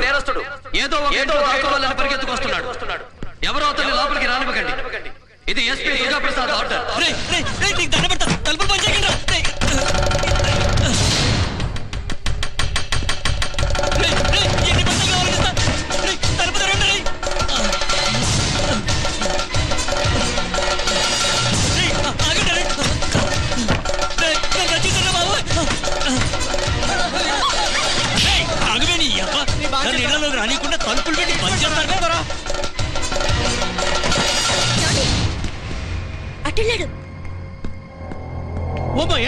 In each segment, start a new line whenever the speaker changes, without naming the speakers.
నేరస్తుడు ఏదో ఆల్కహాల్ పరిగెత్తుకొస్తున్నాడు. ఎవరో అతన్ని లోపలికి రానివ్వకండి. ఇది ఎస్పీ దుర్గాప్రసాద్ ఆర్డర్.
రానికుండా తలుపులు పెట్టి పనిచేస్తారు.
అటెళ్ళాడు.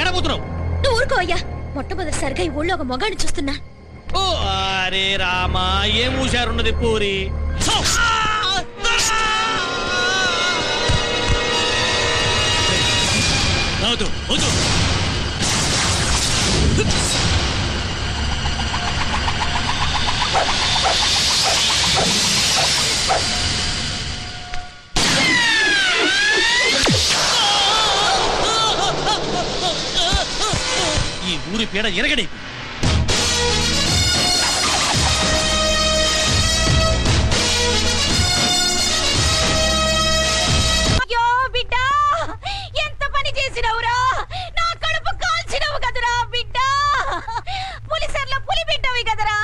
ఏడబోతున్నావు?
నువ్వు ఊరుకో అయ్యా. మొట్టమొదటిసారిగా ఈ ఊళ్ళో ఒక మొగాడిని చూస్తున్నా.
ఓ అరే రామా, ఏం హుషారున్నది పూరి. ఈ ఊరి పీడ ఎరగడి.
అయ్యో బిడ్డ, ఎంత పని చేసినవురా! నా కడుపు కాల్చినవు కదరా బిడ్డ. పులిసర్లో పులి బిడ్డవి కదరా.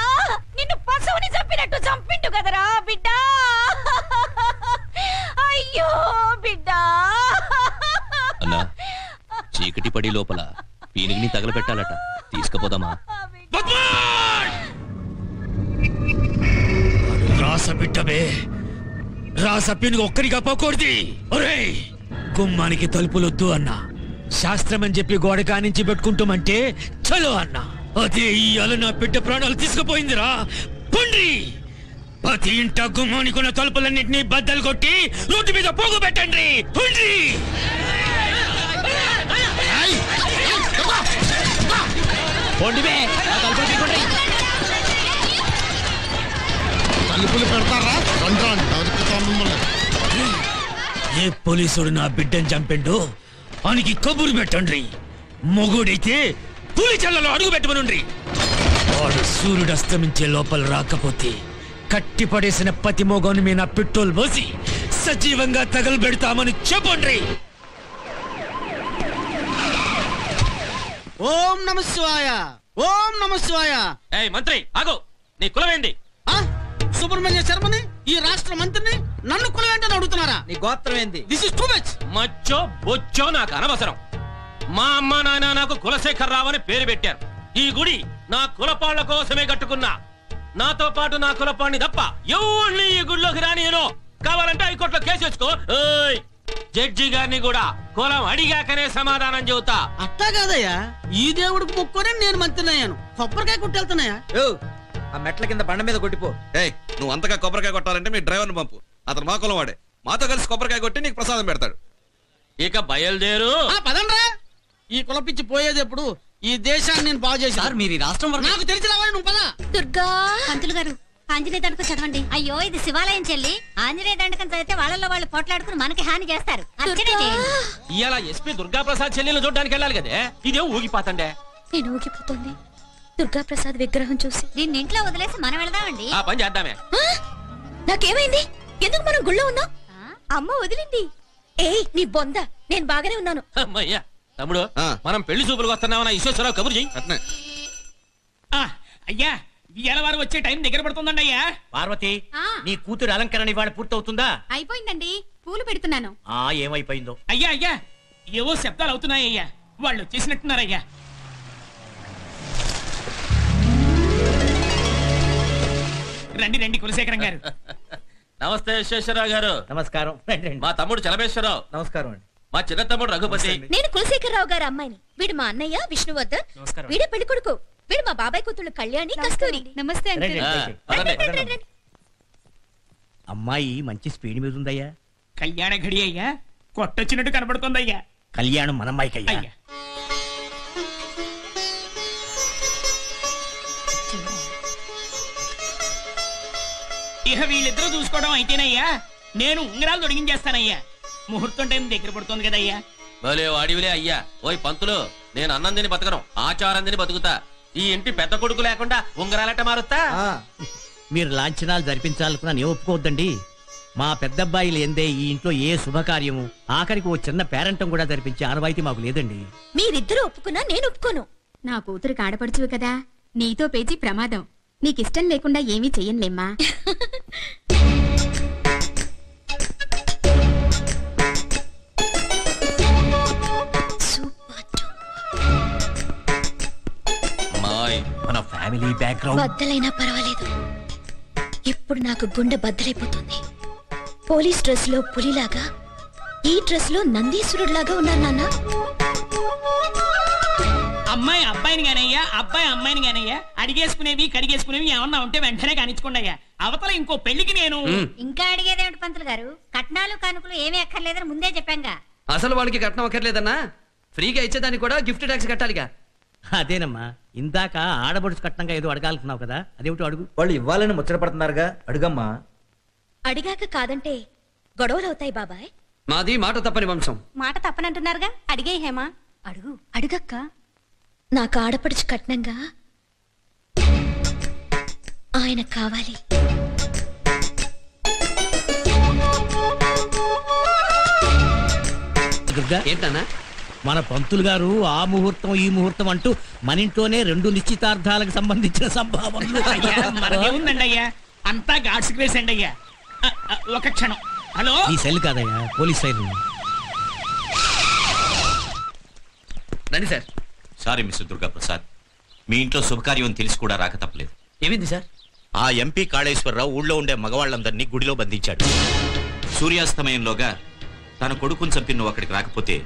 నిన్ను పశువుని చంపినట్టు చంపిండు కదరా బిడ్డ. అయ్యో బిడ్డ.
అన్నా, చీకటి పడి లోపల పీనిగిని తగలబెట్టాలట. తీసుకుపోదామా?
రాస బిడ్డవే, రాస పీనుగు ఒక్కరిగా పోకూడది. ఒరేయ్, గుమ్మానికి తలుపులొద్దు అన్నా. శాస్త్రం అని చెప్పి గోడ కానించి పెట్టుకుంటామంటే చలో అన్నా. అదే ఈ అల నా బిడ్డ ప్రాణాలు తీసుకుపోయిందిరా. పండ్రి, ప్రతి ఇంట గుమ్మానికి ఉన్న తలుపులన్నింటినీ బద్దలు కొట్టి రోడ్డు మీద పోగు పెట్టండి. పండ్రి. ఏ పోలీసుడు నా బిడ్డను చంపిండు ఆయనకి కబురు పెట్టండి. మొగుడైతే పులి చల్లలో అడుగు పెట్టమనుండ్రి. వాడు సూర్యుడు అస్తమించే లోపల రాకపోతే కట్టి పడేసిన పతి మొగోని మీద పెట్రోల్ పోసి సజీవంగా తగలబెడతామని చెప్పండి.
ఓం నమ శివాయ, ఓం నమ శివాయ.
మంత్రి ఆగో, నీ కులమేంది?
సుబ్రహ్మణ్య శర్మని, ఈ రాష్ట్ర మంత్రిని నన్ను కులమేంటని అడుగుతున్నారా?
నీ గోత్రం ఏంది?
This is too much.
మచ్చో బొచ్చో నాకు అనవసరం. మా అమ్మ నాయన నాకు కులశేఖర్ రావు అని పేరు పెట్టారు. ఈ గుడి నా కులపాళ్ల కోసమే కట్టుకున్నా. నాతో పాటు నా కులపాడిని తప్ప ఎవరిని ఈ గుడిలోకి రానియను. కావాలంటే హైకోర్టులో కేసేసుకో. జడ్జి గారిని కూడా కులం అడిగాకనే సమాధానం చెబుతా.
అట్టా కాదయ్యా, ఈ దేవుడికి మొక్కునే నేను మంత్రిని అయ్యాను. కొబ్బరికాయ కొట్టేళ్తున్నాయా?
ఆ మెట్ల కింద బండ మీద కొట్టిపో.
నువ్వు అంతగా కొబ్బరికాయ కొట్టాలంటే మీ డ్రైవర్ని పంపు. అతను మా కులం వాడే. మాతో కలిసి కొబ్బరికాయ కొట్టి నీకు ప్రసాదం పెడతాడు.
ఇక బయలుదేరు.
పదండ్రా. ఈ కులపిచ్చి పోయేది ఎప్పుడు? ఈ దేశాన్ని నేను బాగు చేశాను.
మీరు ఈ రాష్ట్రం
నాకు తెలిసిన వాడు నువ్వు పద.
దుర్గా పంతులు గారు, ఆంజనేయ దండకం చదవండి.
అయ్యో, ఇది శివాలయం చెల్లి. ఆంజనేయ దండకం చదివితే వాళ్ళలో వాళ్ళు పోట్లాడుకుని మనకి హాని చేస్తారు.
ఇవాళ ఎస్పీ దుర్గాప్రసాద్ చెల్లెలు చూడడానికి వెళ్ళాలి కదే. ఇదే ఊగిపోతండే.
నేను ఊగిపోతుంది దుర్గాప్రసాద్ విగ్రహం చూసి.
దీన్ని ఇంట్లో వదిలేసి మనం వెళదామండి.
ఆ పని చేద్దామే.
నాకేమైంది? ఎందుకు మనం గుళ్ళో ఉన్నాం? అమ్మ వదిలింది. నీ బొంద, నేను బాగానే ఉన్నాను.
అమ్మయ్యా. తమ్ముడు, మనం పెళ్లి చూపులకు వస్తున్నామన్న ఈశ్వరరావు కబురు చెయ్యి.
అయ్యా, ఇవాళ వారు వచ్చే టైం దగ్గర పడుతుందండి. అయ్యా
పార్వతి, నీ కూతురు అలంకరణ ఇవాళ పూర్తవుతుందా?
అయిపోయిందండి, పూలు పెడుతున్నాను.
ఏమైపోయిందో?
అయ్యా అయ్యా, ఏవో శబ్దాలు అవుతున్నాయ్యా. వాళ్ళు వచ్చేసినట్టున్నారయ్యా. రండి రండి కులశేఖరం గారు.
నమస్తే విశ్వేశ్వరరావు గారు.
నమస్కారం.
మా తమ్ముడు చలమేశ్వరరావు.
నమస్కారం అండి.
మా చిన్న తమ్ముడు రఘుపతి.
నేను కులశేఖరరావు గారి అమ్మాయిని. వీడు మా అన్నయ్య విష్ణువర్ధన్. వీడే పెళ్లి కొడుకు. వీడు మా బాబాయ్ కూతుళ్ళు కళ్యాణి, కస్తూరి.
నమస్తే అండి.
అమ్మాయి మంచి స్పీడ్ మీద ఉందయ్యా.
కళ్యాణ ఘడి అయ్యా, కొట్టొచ్చినట్టు కనబడుతుందయ్యా.
కళ్యాణం మన అమ్మాయికి అయ్యా.
ఇహ వీళ్ళిద్దరూ చూసుకోవడం అయితేనయ్యా నేను ఉంగరాలు తొడిగించేస్తానయ్యా. ముహూర్తం టైం దగ్గర పడుతుంది కదయ్యా.
భలే వాడివిలే అయ్యా. ఓయ్ పంతులు, నేను అన్నం తిని బతకను, ఆచారం తిని బతుకుతా. ఈ ఇంటి పెద్ద కొడుకు లేకుండా ఉంగరాలట మారుతా.
మీరు లాంఛనాలు జరిపించాలనుకున్నా నేను ఒప్పుకోవద్దండి. మా పెద్దబ్బాయి లేందే ఈ ఇంట్లో ఏ శుభకార్యము ఆఖరికి ఓ చిన్న పేరంటం కూడా జరిపించే ఆనవాయితీ మాకు లేదండి.
మీరిద్దరూ ఒప్పుకున్నా నేను ఒప్పుకోను.
నా కూతురు కాడపడుచువు కదా, నీతో పేచి ప్రమాదం. నీకిష్టం లేకుండా ఏమీ చెయ్యనులేమ్మా.
మన ఫ్యామిలీ బ్యాక్గ్రౌండ్
బద్దలైనా పర్వాలేదు. ఇప్పుడు నాకు గుండె బద్దలైపోతుంది. పోలీస్ డ్రెస్ లో పులిలాగా, ఈ డ్రెస్ లో నందీశ్వరుడిలాగా ఉన్నారు నాన్న.
అమ్మాయి అబ్బాయిని గానయ్యా, అబ్బాయి అమ్మాయిని గానయ్యా. అడిగేసుకునేవి కడిగేసుకునేవి ఏమన్నా ఉంటే వెంటనే కానిచ్చుకోండి అయ్యా. అవతల ఇంకో పెళ్లికి నేను
ఇంకా అడిగేదేమిటి పంతులు గారు? కట్నాలు కానుకలు ఏమీ అక్కర్లేదని ముందే చెప్పాంగా.
అసలు వాళ్ళకి కట్నం అక్కర్లేదన్నా, ఫ్రీగా ఇచ్చేదానికి కూడా గిఫ్ట్ ట్యాక్స్ కట్టాలిగా.
అదేనమ్మా, ఇందాక ఆడబడుచు కట్నంగా ఏదో అడగాలనుకున్నావు కదా, అదేమిటో అడుగు.
వాళ్ళు ఇవ్వాలని ముచ్చటపడుతున్నారుగా, అడుగమ్మా.
అడిగాక కాదంటే గొడవలవుతాయి బాబాయ్.
మాది మాట తప్పని వంశం.
మాట తప్పనంటున్నారుగా, అడిగే హేమా.
అడుగు అడుగక్క. నాకు ఆడపడుచు కట్నంగా ఆయన కావాలి.
దుర్గా,
ఏంటన్నా?
మన పంతులు గారు ఆ ముహూర్తం ఈ ముహూర్తం అంటూ మన ఇంట్లోనే 2 నిశ్చితార్థాలకు సంబంధించిన సంభావనలు.
మనకేముందండి అయ్యా, అంతా గాడ్స్ గ్రేస్ అండి అయ్యా. ఒక క్షణం. హలో,
ఈ సెల్ కాదయ్యా, పోలీస్ సైన్.
రండి sir.
Sorry mister Durga Prasad, మీ ఇంట్లో శుభకార్యం తెలిసి కూడా రాక తప్పలేదు.
ఏమైంది సార్?
ఆ ఎంపీ కాళేశ్వరరావు ఊళ్ళో ఉండే మగవాళ్ళందరినీ గుడిలో బంధించాడు. సూర్యాస్తమయంలోగా తన కొడుకుని చంపి నువ్వు అక్కడికి రాకపోతే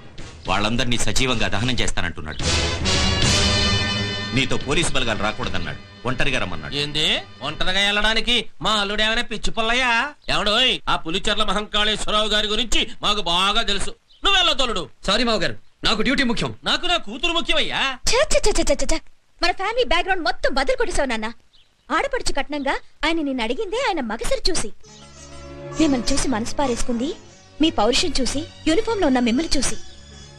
వాళ్ళందరినీ సజీవంగా దహనం చేస్తానంటున్నాడు. నీతో పోలీసు బలగాలు రాకూడదన్నాడు, ఒంటరిగా రమ్మన్నాడు.
ఏంది ఒంటరిగా వెళ్ళడానికి? మా అల్లుడు ఏమైనా పిచ్చి పుల్లయ్యా? ఎవడోయ్, ఆ పులిచెర్ల మహంకాళేశ్వరరావు గారి గురించి మాకు బాగా తెలుసు. నువ్వెళ్ళ తోలుడు.
సారీ మావ గారు, నాకు డ్యూటీ ముఖ్యం.
నాకు నా కూతురు ముఖ్యమయ్యా.
మన ఫ్యామిలీ బ్యాక్గ్రౌండ్ మొత్తం బదులు కొట్టేశావు నాన్న. ఆడపడుచు కట్నంగా ఆయన నిన్ను అడిగిందే ఆయన మగసరి చూసి. మిమ్మల్ని చూసి మనసు పారేసుకుంది మీ పౌరుషం చూసి, యూనిఫామ్ లో ఉన్న మిమ్మల్ని చూసి.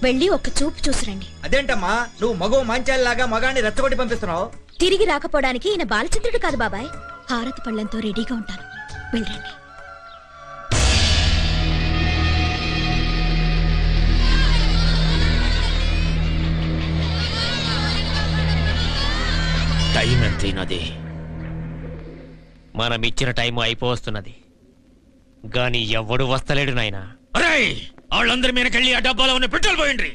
వెళ్ళి ఒక్క చూపు చూసిరండి.
అదేంటమ్మా, నువ్వు మగో మంచాలాగా మగాన్ని రెచ్చగొట్టి పంపిస్తున్నావు?
తిరిగి రాకపోవడానికి ఈయన బాలచంద్రుడు కాదు బాబాయ్. హారతి పళ్ళంతో రెడీగా ఉంటాను, వెళ్ళండి.
టైం ఎంతైనది? మనం ఇచ్చిన టైం అయిపోతున్నది, గాని ఎవడు వస్తలేడు నాయనా.
వాళ్ళందరి మీదకెళ్ళి ఆ డబ్బాలో ఉన్న పెట్రోల్ పోయిండ్రి.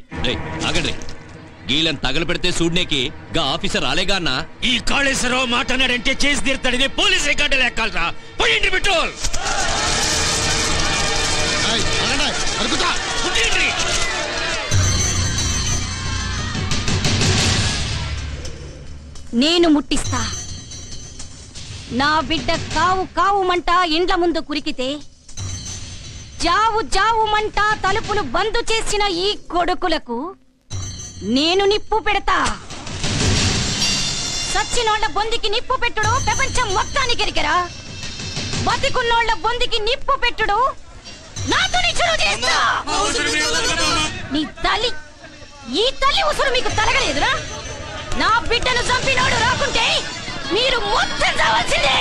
ఆగండి, గీళ్ళని తగలు పెడితే చూడనేకి గా ఆఫీసర్ రాలేగా అన్నా.
ఈ కాళేశ్వరరావు మాట అన్నాడంటే చేసి తీరుతాడని పోలీస్ రికార్డు లెక్కాలరా. పోయిండ్రి పెట్రోల్.
నేను ముట్టిస్తా. నా బిడ్డ కావు కావుమంట ఇండ్ల ముందు కురికితే, జావు జావుమంట తలుపులు బందు చేసిన ఈ కొడుకులకు నేను నిప్పు పెడతా. సచ్చినోళ్ల బొందికి నిప్పు పెట్టుడు ప్రపంచం మొత్తానికి ఎరికెరా. బతికున్నోళ్ల బొందికి నిప్పు పెట్టుడు నాతోని చురువు చేస్తా. నీ తల్లి, ఈ తల్లి ఉసురు మీకు తలగలేదురా? నా బిడ్డను చంపినోడు రాకుంటే మీరు మొత్తం చావాల్సిందే.